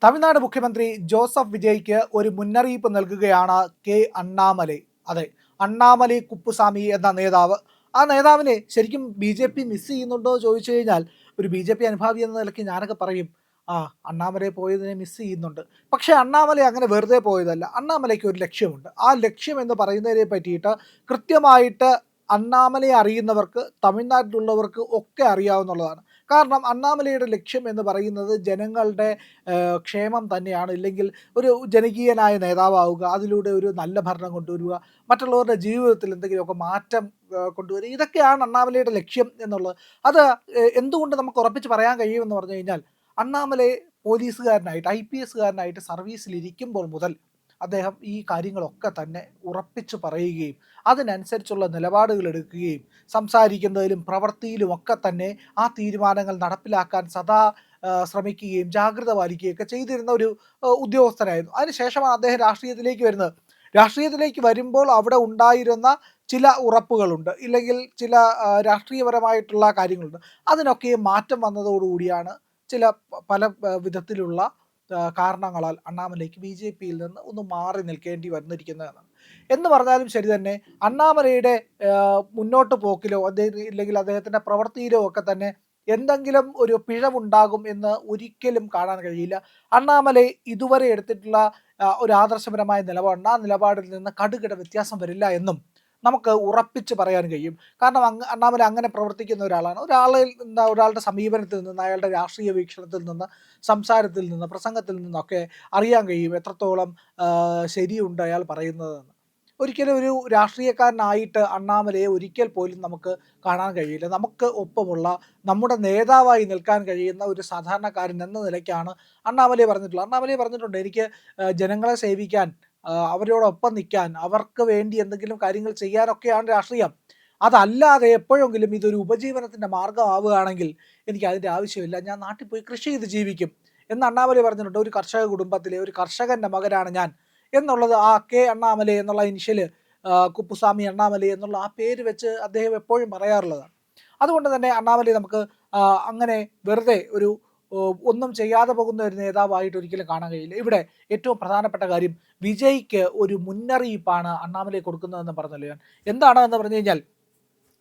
തമിഴ്നാട് മുഖ്യമന്ത്രി ജോസഫ് വിജയ്ക്ക് ഒരു മുന്നറിയിപ്പ് നൽകുകയാണ് കെ അണ്ണാമലൈ. അതെ, അണ്ണാമലൈ കുപ്പുസ്വാമി എന്ന നേതാവ്. ആ നേതാവിനെ ശരിക്കും ബി ജെ പി മിസ് ചെയ്യുന്നുണ്ടോ എന്ന് ചോദിച്ചു കഴിഞ്ഞാൽ, ഒരു ബി ജെ പി അനുഭാവി എന്ന നിലയ്ക്ക് ഞാനൊക്കെ പറയും, ആ, അണ്ണാമലൈ പോയതിനെ മിസ് ചെയ്യുന്നുണ്ട്. പക്ഷേ അണ്ണാമലൈ അങ്ങനെ വെറുതെ പോയതല്ല. അണ്ണാമലയ്ക്ക് ഒരു ലക്ഷ്യമുണ്ട്. ആ ലക്ഷ്യം എന്ന് പറയുന്നതിനെ പറ്റിയിട്ട് കൃത്യമായിട്ട് അണ്ണാമലയെ അറിയുന്നവർക്ക്, തമിഴ്നാട്ടിലുള്ളവർക്ക് ഒക്കെ അറിയാവുന്നതാണ്. കാരണം അണ്ണാമലയുടെ ലക്ഷ്യം എന്ന് പറയുന്നത് ജനങ്ങളുടെ ക്ഷേമം തന്നെയാണ്. ഇല്ലെങ്കിൽ ഒരു ജനകീയനായ നേതാവാവുക, അതിലൂടെ ഒരു നല്ല ഭരണം കൊണ്ടുവരിക, മറ്റുള്ളവരുടെ ജീവിതത്തിൽ എന്തെങ്കിലുമൊക്കെ മാറ്റം കൊണ്ടുവരിക, ഇതൊക്കെയാണ് അണ്ണാമലയുടെ ലക്ഷ്യം എന്നുള്ളത്. അത് എന്തുകൊണ്ട് നമുക്ക് ഉറപ്പിച്ച് പറയാൻ കഴിയുമെന്ന് പറഞ്ഞു കഴിഞ്ഞാൽ, അണ്ണാമലൈ പോലീസുകാരനായിട്ട്, IPS സർവീസിലിരിക്കുമ്പോൾ മുതൽ അദ്ദേഹം ഈ കാര്യങ്ങളൊക്കെ തന്നെ ഉറപ്പിച്ചു പറയുകയും അതിനനുസരിച്ചുള്ള നിലപാടുകൾ എടുക്കുകയും സംസാരിക്കുന്നതിലും പ്രവൃത്തിയിലും ഒക്കെ തന്നെ ആ തീരുമാനങ്ങൾ നടപ്പിലാക്കാൻ സദാ ശ്രമിക്കുകയും ജാഗ്രത പാലിക്കുകയൊക്കെ ചെയ്തിരുന്ന ഒരു ഉദ്യോഗസ്ഥനായിരുന്നു. അതിനുശേഷമാണ് അദ്ദേഹം രാഷ്ട്രീയത്തിലേക്ക് വരുന്നത്. രാഷ്ട്രീയത്തിലേക്ക് വരുമ്പോൾ അവിടെ ഉണ്ടായിരുന്ന ചില ഉറപ്പുകളുണ്ട്, ഇല്ലെങ്കിൽ ചില രാഷ്ട്രീയപരമായിട്ടുള്ള കാര്യങ്ങളുണ്ട്. അതിനൊക്കെ മാറ്റം വന്നതോടുകൂടിയാണ് ചില പല വിധത്തിലുള്ള കാരണങ്ങളാൽ അണ്ണാമലൈക്ക് BJPയിൽ നിന്ന് ഒന്ന് മാറി നിൽക്കേണ്ടി വന്നിരിക്കുന്നതെന്നാണ്. എന്ന് പറഞ്ഞാലും ശരി തന്നെ, അണ്ണാമലൈയുടെ മുന്നോട്ട് പോക്കിലോ ഇല്ലെങ്കിൽ അദ്ദേഹത്തിൻ്റെ പ്രവൃത്തിയിലോ ഒക്കെ തന്നെ എന്തെങ്കിലും ഒരു പിഴവുണ്ടാകും എന്ന് ഒരിക്കലും കാണാൻ കഴിയില്ല. അണ്ണാമലൈ ഇതുവരെ എടുത്തിട്ടുള്ള ഒരു ആദർശപരമായ നിലപാടുണ്ട്. ആ നിലപാടിൽ നിന്ന് കടുകിട വ്യത്യാസം വരില്ല എന്നും നമുക്ക് ഉറപ്പിച്ച് പറയാൻ കഴിയും. കാരണം അണ്ണാമലൈ അങ്ങനെ പ്രവർത്തിക്കുന്ന ഒരാളാണ്. ഒരാളുടെ സമീപനത്തിൽ നിന്ന്, അയാളുടെ രാഷ്ട്രീയ വീക്ഷണത്തിൽ നിന്ന്, സംസാരത്തിൽ നിന്ന്, പ്രസംഗത്തിൽ നിന്നൊക്കെ അറിയാൻ കഴിയും എത്രത്തോളം ശരിയുണ്ട് അയാൾ പറയുന്നതെന്ന്. ഒരിക്കലും ഒരു രാഷ്ട്രീയക്കാരനായിട്ട് അണ്ണാമലയെ ഒരിക്കൽ പോലും നമുക്ക് കാണാൻ കഴിയില്ല. നമുക്ക് ഒപ്പമുള്ള, നമ്മുടെ നേതാവായി നിൽക്കാൻ കഴിയുന്ന ഒരു സാധാരണക്കാരൻ എന്ന നിലയ്ക്കാണ് അണ്ണാമലൈ പറഞ്ഞിട്ടുള്ളത്. അണ്ണാമലൈ പറഞ്ഞിട്ടുണ്ട്, എനിക്ക് ജനങ്ങളെ സേവിക്കാൻ, അവരോടൊപ്പം നിൽക്കാൻ, അവർക്ക് വേണ്ടി എന്തെങ്കിലും കാര്യങ്ങൾ ചെയ്യാനൊക്കെയാണ് രാഷ്ട്രീയം. അതല്ലാതെ എപ്പോഴെങ്കിലും ഇതൊരു ഉപജീവനത്തിൻ്റെ മാർഗ്ഗമാവുകയാണെങ്കിൽ എനിക്ക് അതിൻ്റെ ആവശ്യമില്ല, ഞാൻ നാട്ടിൽ പോയി കൃഷി ചെയ്ത് ജീവിക്കും എന്ന് അണ്ണാമലൈ പറഞ്ഞിട്ടുണ്ട്. ഒരു കർഷക കുടുംബത്തിലെ ഒരു കർഷകൻ്റെ മകനാണ് ഞാൻ എന്നുള്ളത് ആ കെ അണ്ണാമലൈ എന്നുള്ള ഇനിഷ്യൽ, കുപ്പുസ്വാമി അണ്ണാമലൈ എന്നുള്ള ആ പേര് വെച്ച് അദ്ദേഹം എപ്പോഴും പറയാറുള്ളതാണ്. അതുകൊണ്ട് തന്നെ അണ്ണാമലൈ നമുക്ക് അങ്ങനെ വെറുതെ ഒരു ഒന്നും ചെയ്യാതെ പോകുന്ന ഒരു നേതാവായിട്ട് ഒരിക്കലും കാണാൻ കഴിയില്ല. ഇവിടെ ഏറ്റവും പ്രധാനപ്പെട്ട കാര്യം, വിജയ്ക്ക് ഒരു മുന്നറിയിപ്പാണ് അണ്ണാമലൈ കൊടുക്കുന്നതെന്ന് പറഞ്ഞല്ലോ ഞാൻ. എന്താണ് എന്ന് പറഞ്ഞു കഴിഞ്ഞാൽ,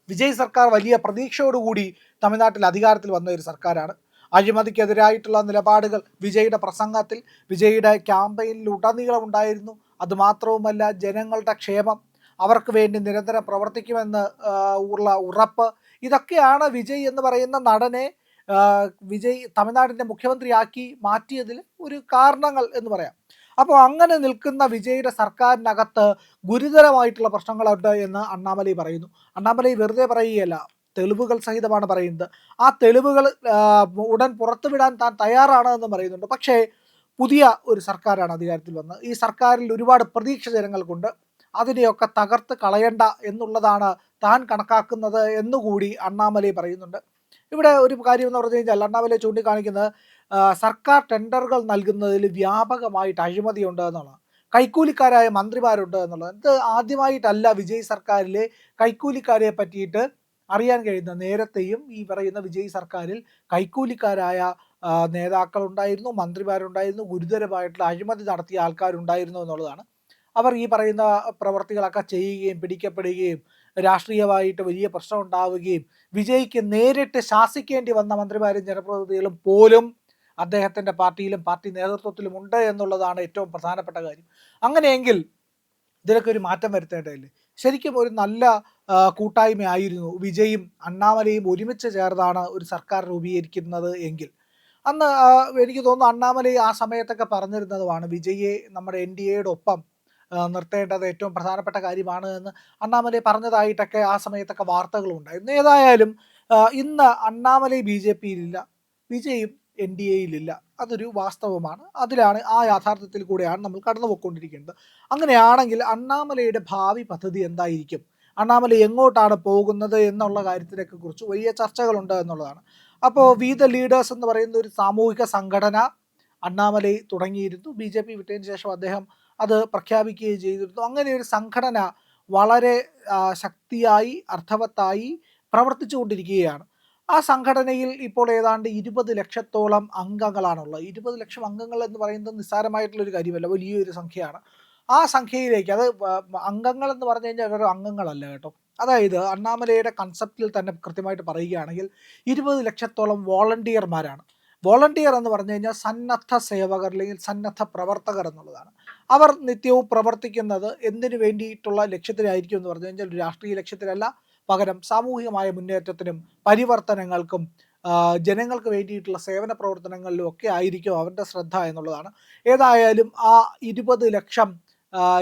വിജയ് സർക്കാർ വലിയ പ്രതീക്ഷയോടുകൂടി തമിഴ്നാട്ടിൽ അധികാരത്തിൽ വന്ന ഒരു സർക്കാരാണ്. അഴിമതിക്കെതിരായിട്ടുള്ള നിലപാടുകൾ വിജയുടെ പ്രസംഗത്തിൽ, വിജയുടെ ക്യാമ്പയിനിൽ ഉടനീളം ഉണ്ടായിരുന്നു. അതുമാത്രവുമല്ല, ജനങ്ങളുടെ ക്ഷേമം, അവർക്ക് വേണ്ടി നിരന്തരം പ്രവർത്തിക്കുമെന്ന് ഉള്ള ഉറപ്പ്, ഇതൊക്കെയാണ് വിജയ് എന്ന് പറയുന്ന നടനെ വിജയ് തമിഴ്നാടിൻ്റെ മുഖ്യമന്ത്രിയാക്കി മാറ്റിയതിൽ ഒരു കാരണങ്ങൾ എന്ന് പറയാം. അപ്പോൾ അങ്ങനെ നിൽക്കുന്ന വിജയുടെ സർക്കാരിനകത്ത് ഗുരുതരമായിട്ടുള്ള പ്രശ്നങ്ങളുണ്ട് എന്ന് അണ്ണാമലൈ പറയുന്നു. അണ്ണാമലൈ വെറുതെ പറയുകയല്ല, തെളിവുകൾ സഹിതമാണ് പറയുന്നത്. ആ തെളിവുകൾ ഉടൻ പുറത്തുവിടാൻ താൻ തയ്യാറാണ് എന്ന് പറയുന്നുണ്ട്. പക്ഷേ പുതിയ ഒരു സർക്കാരാണ് അധികാരത്തിൽ വന്നത്. ഈ സർക്കാരിൽ ഒരുപാട് പ്രതീക്ഷ ജനങ്ങൾക്കുണ്ട്. അതിനെയൊക്കെ തകർത്ത് കളയണ്ട എന്നുള്ളതാണ് താൻ കണക്കാക്കുന്നത് എന്നുകൂടി അണ്ണാമലൈ പറയുന്നുണ്ട്. ഇവിടെ ഒരു കാര്യം എന്ന് പറഞ്ഞു കഴിഞ്ഞാൽ, അണ്ണാമലൈ ചൂണ്ടിക്കാണിക്കുന്നത് സർക്കാർ ടെൻഡറുകൾ നൽകുന്നതിൽ വ്യാപകമായിട്ട് അഴിമതിയുണ്ട് എന്നുള്ളതാണ്. കൈക്കൂലിക്കാരായ മന്ത്രിമാരുണ്ട് എന്നുള്ളത്. ഇത് ആദ്യമായിട്ടല്ല വിജയ് സർക്കാരിലെ കൈക്കൂലിക്കാരെ പറ്റിയിട്ട് അറിയാൻ കഴിയുന്നത്. നേരത്തെയും ഈ പറയുന്ന വിജയ് സർക്കാരിൽ കൈക്കൂലിക്കാരായ നേതാക്കളുണ്ടായിരുന്നു, മന്ത്രിമാരുണ്ടായിരുന്നു, ഗുരുതരമായിട്ടുള്ള അഴിമതി നടത്തിയ ആൾക്കാരുണ്ടായിരുന്നു എന്നുള്ളതാണ്. അവർ ഈ പറയുന്ന പ്രവർത്തികളൊക്കെ ചെയ്യുകയും പിടിക്കപ്പെടുകയും രാഷ്ട്രീയമായിട്ട് വലിയ പ്രശ്നം ഉണ്ടാവുകയും വിജയ്ക്ക് നേരിട്ട് ശാസിക്കേണ്ടി വന്ന മന്ത്രിമാരും ജനപ്രതിനിധികളും പോലും അദ്ദേഹത്തിൻ്റെ പാർട്ടിയിലും പാർട്ടി നേതൃത്വത്തിലും ഉണ്ട് എന്നുള്ളതാണ് ഏറ്റവും പ്രധാനപ്പെട്ട കാര്യം. അങ്ങനെയെങ്കിൽ ഇതിലൊക്കെ ഒരു മാറ്റം വരുത്തേണ്ടതില്ലേ? ശരിക്കും ഒരു നല്ല കൂട്ടായ്മയായിരുന്നു വിജയും അണ്ണാമലയും ഒരുമിച്ച് ചേർന്നാണ് ഒരു സർക്കാർ രൂപീകരിക്കുന്നത് എങ്കിൽ. അന്ന് എനിക്ക് തോന്നുന്നു അണ്ണാമലൈ ആ സമയത്തൊക്കെ പറഞ്ഞിരുന്നതുമാണ്, വിജയെ നമ്മുടെ NDAയുടെ ഒപ്പം നിർത്തേണ്ടത് ഏറ്റവും പ്രധാനപ്പെട്ട കാര്യമാണ് എന്ന് അണ്ണാമലൈ പറഞ്ഞതായിട്ടൊക്കെ ആ സമയത്തൊക്കെ വാർത്തകളുണ്ടായിരുന്നു. ഏതായാലും ഇന്ന് അണ്ണാമലൈ BJPയിലില്ല, വിജയും NDAയിലില്ല. അതൊരു വാസ്തവമാണ്. അതിലാണ്, ആ യാഥാർത്ഥ്യത്തിൽ കൂടെയാണ് നമ്മൾ കടന്നു പോയിക്കൊണ്ടിരിക്കുന്നത്. അങ്ങനെയാണെങ്കിൽ അണ്ണാമലൈയുടെ ഭാവി പദ്ധതി എന്തായിരിക്കും, അണ്ണാമലൈ എങ്ങോട്ടാണ് പോകുന്നത് എന്നുള്ള കാര്യത്തിനൊക്കെ കുറിച്ച് വലിയ ചർച്ചകളുണ്ട് എന്നുള്ളതാണ്. അപ്പോൾ വി ദ ലീഡേഴ്സ് എന്ന് പറയുന്ന ഒരു സാമൂഹിക സംഘടന അണ്ണാമലൈ തുടങ്ങിയിരുന്നു. BJP വിട്ടതിന് ശേഷം അദ്ദേഹം അത് പ്രഖ്യാപിക്കുകയും ചെയ്തിരുന്നു. അങ്ങനെ ഒരു സംഘടന വളരെ ശക്തിയായി, അർത്ഥവത്തായി പ്രവർത്തിച്ചു കൊണ്ടിരിക്കുകയാണ്. ആ സംഘടനയിൽ ഇപ്പോൾ ഏതാണ്ട് 20 ലക്ഷത്തോളം അംഗങ്ങളാണുള്ളത്. 20 ലക്ഷം അംഗങ്ങൾ എന്ന് പറയുന്നത് നിസ്സാരമായിട്ടുള്ളൊരു കാര്യമല്ല, വലിയൊരു സംഖ്യയാണ്. ആ സംഖ്യയിലേക്ക് അത് അംഗങ്ങൾ എന്ന് പറഞ്ഞു കഴിഞ്ഞാൽ വെറും അംഗങ്ങളല്ല കേട്ടോ. അതായത് അണ്ണാമലയുടെ കൺസെപ്റ്റിൽ തന്നെ കൃത്യമായിട്ട് പറയുകയാണെങ്കിൽ 20 ലക്ഷത്തോളം വോളണ്ടിയർമാരാണ്. വോളണ്ടിയർ എന്ന് പറഞ്ഞു കഴിഞ്ഞാൽ സന്നദ്ധ സേവകർ അല്ലെങ്കിൽ സന്നദ്ധ പ്രവർത്തകർ എന്നുള്ളതാണ്. അവർ നിത്യവും പ്രവർത്തിക്കുന്നത് എന്തിനു വേണ്ടിയിട്ടുള്ള ലക്ഷ്യത്തിനായിരിക്കും എന്ന് പറഞ്ഞു കഴിഞ്ഞാൽ ഒരു രാഷ്ട്രീയ ലക്ഷ്യത്തിലല്ല, പകരം സാമൂഹികമായ മുന്നേറ്റത്തിനും പരിവർത്തനങ്ങൾക്കും ജനങ്ങൾക്ക് വേണ്ടിയിട്ടുള്ള സേവന പ്രവർത്തനങ്ങളിലും ഒക്കെ ആയിരിക്കും അവരുടെ ശ്രദ്ധ എന്നുള്ളതാണ്. ഏതായാലും ആ 20 ലക്ഷം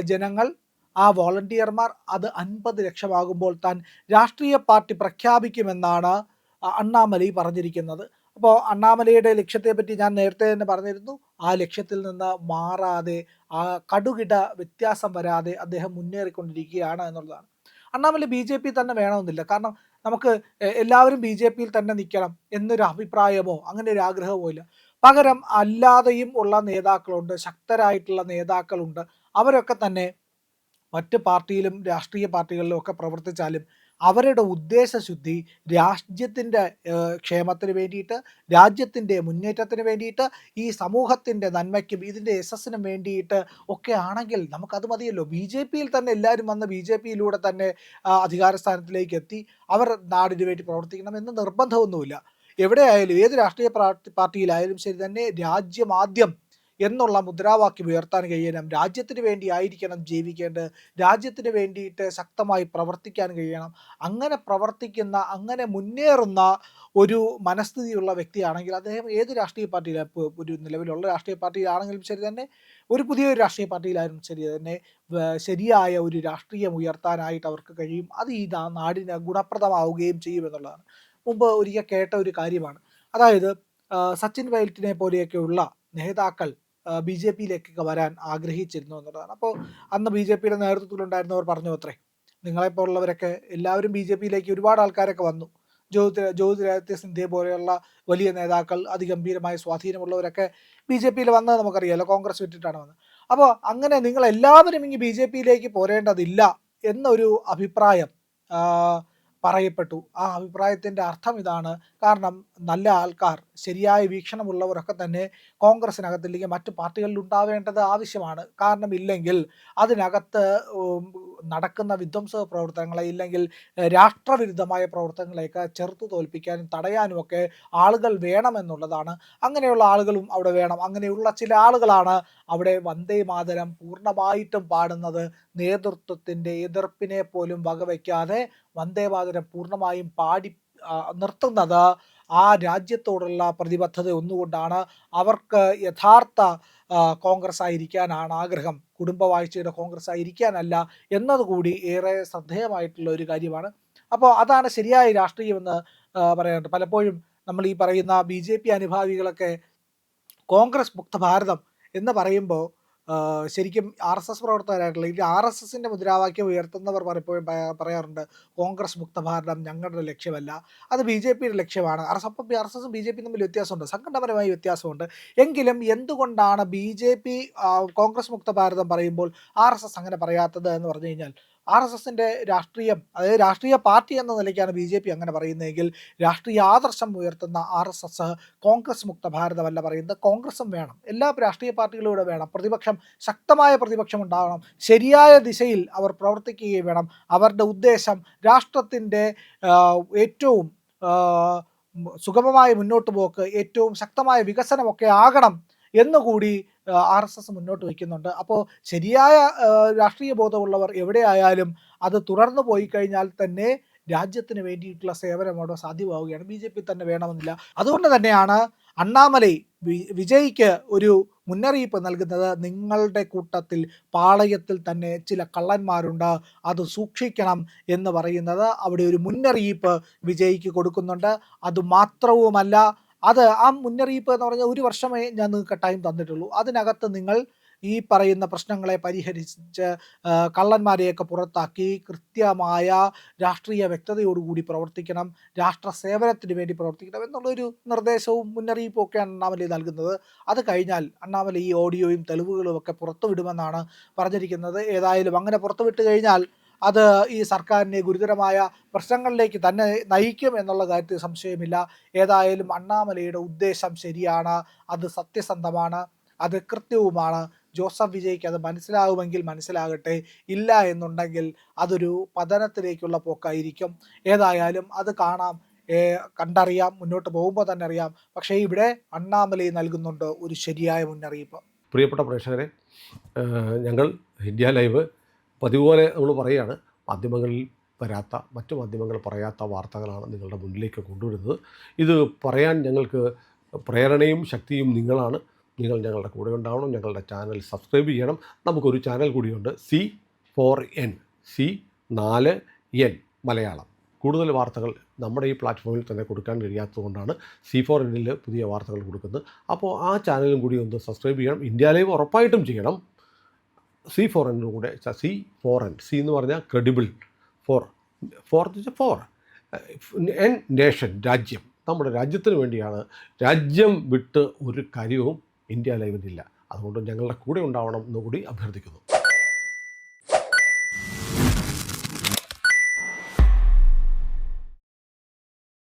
ജനങ്ങൾ, ആ വോളണ്ടിയർമാർ, അത് 50 ലക്ഷമാകുമ്പോൾ താൻ രാഷ്ട്രീയ പാർട്ടി പ്രഖ്യാപിക്കുമെന്നാണ് അണ്ണാമലൈ പറഞ്ഞിരിക്കുന്നത്. അപ്പോൾ അണ്ണാമലയുടെ ലക്ഷ്യത്തെപ്പറ്റി ഞാൻ നേരത്തെ തന്നെ പറഞ്ഞിരുന്നു. ആ ലക്ഷ്യത്തിൽ നിന്ന് മാറാതെ, ആ കടുകിട വ്യത്യാസം വരാതെ അദ്ദേഹം മുന്നേറിക്കൊണ്ടിരിക്കുകയാണ് എന്നുള്ളതാണ്. അണ്ണാമല ബി.ജെ.പി തന്നെ വേണമെന്നില്ല. കാരണം നമുക്ക് എല്ലാവരും ബി.ജെ.പിയിൽ തന്നെ നിൽക്കണം എന്നൊരു അഭിപ്രായമോ അങ്ങനെ ഒരു ആഗ്രഹമോ ഇല്ല. പകരം അല്ലാതെയും ഉള്ള നേതാക്കളുണ്ട്, ശക്തരായിട്ടുള്ള നേതാക്കളുണ്ട്. അവരൊക്കെ തന്നെ മറ്റ് പാർട്ടിയിലും രാഷ്ട്രീയ പാർട്ടികളിലും ഒക്കെ പ്രവർത്തിച്ചാലും അവരുടെ ഉദ്ദേശശുദ്ധി രാജ്യത്തിൻ്റെ ക്ഷേമത്തിന് വേണ്ടിയിട്ട്, രാജ്യത്തിൻ്റെ മുന്നേറ്റത്തിന് വേണ്ടിയിട്ട്, ഈ സമൂഹത്തിൻ്റെ നന്മയ്ക്കും ഇതിൻ്റെ യശസ്സിനും വേണ്ടിയിട്ട് ഒക്കെ ആണെങ്കിൽ നമുക്കത് മതിയല്ലോ. ബി.ജെ.പിയിൽ തന്നെ എല്ലാവരും വന്ന് ബി.ജെ.പിയിലൂടെ തന്നെ അധികാര സ്ഥാനത്തിലേക്ക് എത്തി അവർ നാടിന് വേണ്ടി പ്രവർത്തിക്കണം എന്ന് നിർബന്ധമൊന്നുമില്ല. എവിടെയായാലും ഏത് രാഷ്ട്രീയ പാർട്ടിയിലായാലും ശരി തന്നെ രാജ്യം ആദ്യം എന്നുള്ള മുദ്രാവാക്യം ഉയർത്താൻ കഴിയണം. രാജ്യത്തിന് വേണ്ടി ആയിരിക്കണം ജീവിക്കേണ്ടത്. രാജ്യത്തിന് വേണ്ടിയിട്ട് ശക്തമായി പ്രവർത്തിക്കാൻ കഴിയണം. അങ്ങനെ പ്രവർത്തിക്കുന്ന, അങ്ങനെ മുന്നേറുന്ന ഒരു മനസ്ഥിതിയുള്ള വ്യക്തിയാണെങ്കിൽ അദ്ദേഹം ഏത് രാഷ്ട്രീയ പാർട്ടിയിലാണ്, ഇപ്പോൾ ഒരു നിലവിലുള്ള രാഷ്ട്രീയ പാർട്ടിയിലാണെങ്കിലും ശരി തന്നെ, ഒരു പുതിയൊരു രാഷ്ട്രീയ പാർട്ടിയിലായാലും ശരി തന്നെ, ശരിയായ ഒരു രാഷ്ട്രീയം ഉയർത്താനായിട്ട് അവർക്ക് കഴിയും. അത് ഈ നാടിന് ഗുണപ്രദമാവുകയും ചെയ്യുമെന്നുള്ളതാണ്. മുമ്പ് ഒരിക്കൽ കേട്ട ഒരു കാര്യമാണ്. അതായത് സച്ചിൻ പൈലറ്റിനെ പോലെയൊക്കെയുള്ള നേതാക്കൾ ബി.ജെ.പിയിലേക്കൊക്കെ വരാൻ ആഗ്രഹിച്ചിരുന്നു എന്നുള്ളതാണ്. അപ്പോൾ അന്ന് ബി.ജെ.പിയുടെ നേതൃത്വത്തിലുണ്ടായിരുന്നവർ പറഞ്ഞു അത്രേ, നിങ്ങളെപ്പോലുള്ളവരൊക്കെ എല്ലാവരും ബി.ജെ.പിയിലേക്ക് ഒരുപാട് ആൾക്കാരൊക്കെ വന്നു. ജ്യോതിരാദിത്യ സിന്ധ്യ പോലെയുള്ള വലിയ നേതാക്കൾ, അതിഗംഭീരമായ സ്വാധീനമുള്ളവരൊക്കെ ബി.ജെ.പിയിൽ വന്നത് നമുക്കറിയാമല്ലോ, കോൺഗ്രസ് വിട്ടിട്ടാണ് വന്നത്. അപ്പോൾ അങ്ങനെ നിങ്ങളെല്ലാവരും ഇനി ബി.ജെ.പിയിലേക്ക് പോരേണ്ടതില്ല എന്നൊരു അഭിപ്രായം പറയപ്പെട്ടു. ആ അഭിപ്രായത്തിൻ്റെ അർത്ഥം ഇതാണ്. കാരണം നല്ല ആൾക്കാർ, ശരിയായ വീക്ഷണമുള്ളവരൊക്കെ തന്നെ കോൺഗ്രസിനകത്തില്ലെങ്കിൽ മറ്റു പാർട്ടികളിൽ ഉണ്ടാവേണ്ടത് ആവശ്യമാണ്. കാരണം ഇല്ലെങ്കിൽ അതിനകത്ത് നടക്കുന്ന വിധ്വംസക പ്രവർത്തനങ്ങളെ, ഇല്ലെങ്കിൽ രാഷ്ട്രവിരുദ്ധമായ പ്രവർത്തനങ്ങളെയൊക്കെ ചെറുത്തു തോൽപ്പിക്കാനും തടയാനും ഒക്കെ ആളുകൾ വേണമെന്നുള്ളതാണ്. അങ്ങനെയുള്ള ആളുകളും അവിടെ വേണം. അങ്ങനെയുള്ള ചില ആളുകളാണ് അവിടെ വന്ദേ മാതരം പൂർണ്ണമായിട്ടും പാടുന്നത്. നേതൃത്വത്തിൻ്റെ എതിർപ്പിനെ പോലും വകവയ്ക്കാതെ വന്ദേ മാതരം പൂർണ്ണമായും പാടി നിർത്തുന്നത് ആ രാജ്യത്തോടുള്ള പ്രതിബദ്ധത ഒന്നുകൊണ്ടാണ്. അവർക്ക് യഥാർത്ഥ കോൺഗ്രസ് ആയിരിക്കാനാണ് ആഗ്രഹം, കുടുംബവാഴ്ചയുടെ കോൺഗ്രസ് ആയിരിക്കാനല്ല എന്നതുകൂടി ഏറെ ശ്രദ്ധേയമായിട്ടുള്ള ഒരു കാര്യമാണ്. അപ്പോൾ അതാണ് ശരിയായ രാഷ്ട്രീയമെന്ന് പറയാറുണ്ട്. പലപ്പോഴും നമ്മൾ ഈ പറയുന്ന ബി.ജെ.പി അനുഭാവികളൊക്കെ കോൺഗ്രസ് മുക്ത ഭാരതം എന്ന് പറയുമ്പോൾ ശരിക്കും ആർ.എസ്.എസ് പ്രവർത്തകരായിട്ടുള്ള, ഈ ആർ.എസ്.എസിൻ്റെ മുദ്രാവാക്യം ഉയർത്തുന്നവർ പലപ്പോഴും പറയാറുണ്ട്, കോൺഗ്രസ് മുക്ത ഭാരതം ഞങ്ങളുടെ ലക്ഷ്യമല്ല, അത് ബി.ജെ.പിയുടെ ലക്ഷ്യമാണ്. ആർ.എസ്.എസും ബി.ജെ.പിയും തമ്മിൽ വ്യത്യാസമുണ്ട്, സംഘടനാപരമായി വ്യത്യാസമുണ്ട്. എങ്കിലും എന്തുകൊണ്ടാണ് ബി.ജെ.പി കോൺഗ്രസ് മുക്ത ഭാരതം പറയുമ്പോൾ ആർ.എസ്.എസ് അങ്ങനെ പറയാത്തത് എന്ന് പറഞ്ഞു കഴിഞ്ഞാൽ, ആർ.എസ്.എസിൻ്റെ രാഷ്ട്രീയം, അതായത് രാഷ്ട്രീയ പാർട്ടി എന്ന നിലയ്ക്കാണ് ബി.ജെ.പി അങ്ങനെ പറയുന്നതെങ്കിൽ, രാഷ്ട്രീയ ആദർശം ഉയർത്തുന്ന ആർ.എസ്.എസ് കോൺഗ്രസ് മുക്ത ഭാരതമല്ല പറയുന്നത്. കോൺഗ്രസും വേണം, എല്ലാ രാഷ്ട്രീയ പാർട്ടികളും ഇവിടെ വേണം, ശക്തമായ പ്രതിപക്ഷം ഉണ്ടാവണം, ശരിയായ ദിശയിൽ അവർ പ്രവർത്തിക്കുകയും വേണം. അവരുടെ ഉദ്ദേശം രാഷ്ട്രത്തിൻ്റെ ഏറ്റവും സുഗമമായ മുന്നോട്ട് പോക്ക്, ഏറ്റവും ശക്തമായ വികസനമൊക്കെ ആകണം എന്നുകൂടി ആർ.എസ്.എസ് മുന്നോട്ട് വയ്ക്കുന്നുണ്ട്. അപ്പോൾ ശരിയായ രാഷ്ട്രീയ ബോധമുള്ളവർ എവിടെയായാലും അത് തുടർന്നു പോയി കഴിഞ്ഞാൽ തന്നെ രാജ്യത്തിന് വേണ്ടിയിട്ടുള്ള സേവനം അവിടെ സാധ്യമാവുകയാണ്. ബി.ജെ.പി തന്നെ വേണമെന്നില്ല. അതുകൊണ്ട് തന്നെയാണ് അണ്ണാമലൈ വിജയ്ക്ക് ഒരു മുന്നറിയിപ്പ് നൽകുന്നത്. നിങ്ങളുടെ കൂട്ടത്തിൽ, പാളയത്തിൽ തന്നെ ചില കള്ളന്മാരുണ്ട്, അത് സൂക്ഷിക്കണം എന്ന് പറയുന്നത്. അവിടെ ഒരു മുന്നറിയിപ്പ് വിജയ്ക്ക് കൊടുക്കുന്നുണ്ട്. അതുമാത്രവുമല്ല, അത് ആ മുന്നറിയിപ്പ് എന്ന് പറഞ്ഞാൽ 1 വർഷമേ ഞാൻ നിങ്ങൾക്ക് ടൈം തന്നിട്ടുള്ളൂ. അതിനകത്ത് നിങ്ങൾ ഈ പറയുന്ന പ്രശ്നങ്ങളെ പരിഹരിച്ച് കള്ളന്മാരെയൊക്കെ പുറത്താക്കി കൃത്യമായ രാഷ്ട്രീയ വ്യക്തതയോടുകൂടി പ്രവർത്തിക്കണം, രാഷ്ട്ര സേവനത്തിന് വേണ്ടി പ്രവർത്തിക്കണം എന്നുള്ളൊരു നിർദ്ദേശവും മുന്നറിയിപ്പും ഒക്കെയാണ് അണ്ണാമലൈ നൽകുന്നത്. അത് കഴിഞ്ഞാൽ അണ്ണാമലൈ ഈ ഓഡിയോയും തെളിവുകളും ഒക്കെ പുറത്തുവിടുമെന്നാണ് പറഞ്ഞിരിക്കുന്നത്. ഏതായാലും അങ്ങനെ പുറത്തുവിട്ട് കഴിഞ്ഞാൽ അത് ഈ സർക്കാരിനെ ഗുരുതരമായ പ്രശ്നങ്ങളിലേക്ക് തന്നെ നയിക്കും എന്നുള്ള കാര്യത്തിൽ സംശയമില്ല. ഏതായാലും അണ്ണാമലയുടെ ഉദ്ദേശം ശരിയാണ്, അത് സത്യസന്ധമാണ്, അത് കൃത്യവുമാണ്. ജോസഫ് വിജയ്ക്ക് അത് മനസ്സിലാകുമെങ്കിൽ മനസ്സിലാകട്ടെ, ഇല്ല എന്നുണ്ടെങ്കിൽ അതൊരു പതനത്തിലേക്കുള്ള പോക്കായിരിക്കും. ഏതായാലും അത് കാണാം, കണ്ടറിയാം, മുന്നോട്ട് പോകുമ്പോൾ തന്നെ അറിയാം. പക്ഷേ ഇവിടെ അണ്ണാമലൈ നൽകുന്നുണ്ട് ഒരു ശരിയായ മുന്നറിയിപ്പ്. പ്രിയപ്പെട്ട പ്രേക്ഷകരെ, ഞങ്ങൾ ഇന്ത്യ ലൈവ് പതിവുപോലെ നമ്മൾ പറയുകയാണ്, മാധ്യമങ്ങളിൽ വരാത്ത, മറ്റു മാധ്യമങ്ങൾ പറയാത്ത വാർത്തകളാണ് നിങ്ങളുടെ മുന്നിലേക്ക് കൊണ്ടുവരുന്നത്. ഇത് പറയാൻ ഞങ്ങൾക്ക് പ്രേരണയും ശക്തിയും നിങ്ങളാണ്. നിങ്ങൾ ഞങ്ങളുടെ കൂടെ ഉണ്ടാവണം. ഞങ്ങളുടെ ചാനൽ സബ്സ്ക്രൈബ് ചെയ്യണം. നമുക്കൊരു ചാനൽ കൂടിയുണ്ട്, C4N, C4N മലയാളം. കൂടുതൽ വാർത്തകൾ നമ്മുടെ ഈ പ്ലാറ്റ്ഫോമിൽ തന്നെ കൊടുക്കാൻ കഴിയാത്തതുകൊണ്ടാണ് C4Nൽ പുതിയ വാർത്തകൾ കൊടുക്കുന്നത്. അപ്പോൾ ആ ചാനലും കൂടി ഒന്ന് സബ്സ്ക്രൈബ് ചെയ്യണം. ഇന്ത്യ ലൈവ് ഉറപ്പായിട്ടും ചെയ്യണം. C4N കൂടെ, C4N, C എന്ന് പറഞ്ഞാൽ ക്രെഡിബിൾ, ഫോർ എന്ന് വെച്ചാൽ ഫോർ, N നേഷൻ, രാജ്യം. നമ്മുടെ രാജ്യത്തിന് വേണ്ടിയാണ്. രാജ്യം വിട്ട് ഒരു കാര്യവും ഇന്ത്യ ലൈവിനില്ല. അതുകൊണ്ട് ഞങ്ങളുടെ കൂടെ ഉണ്ടാവണം എന്നുകൂടി അഭ്യർത്ഥിക്കുന്നു.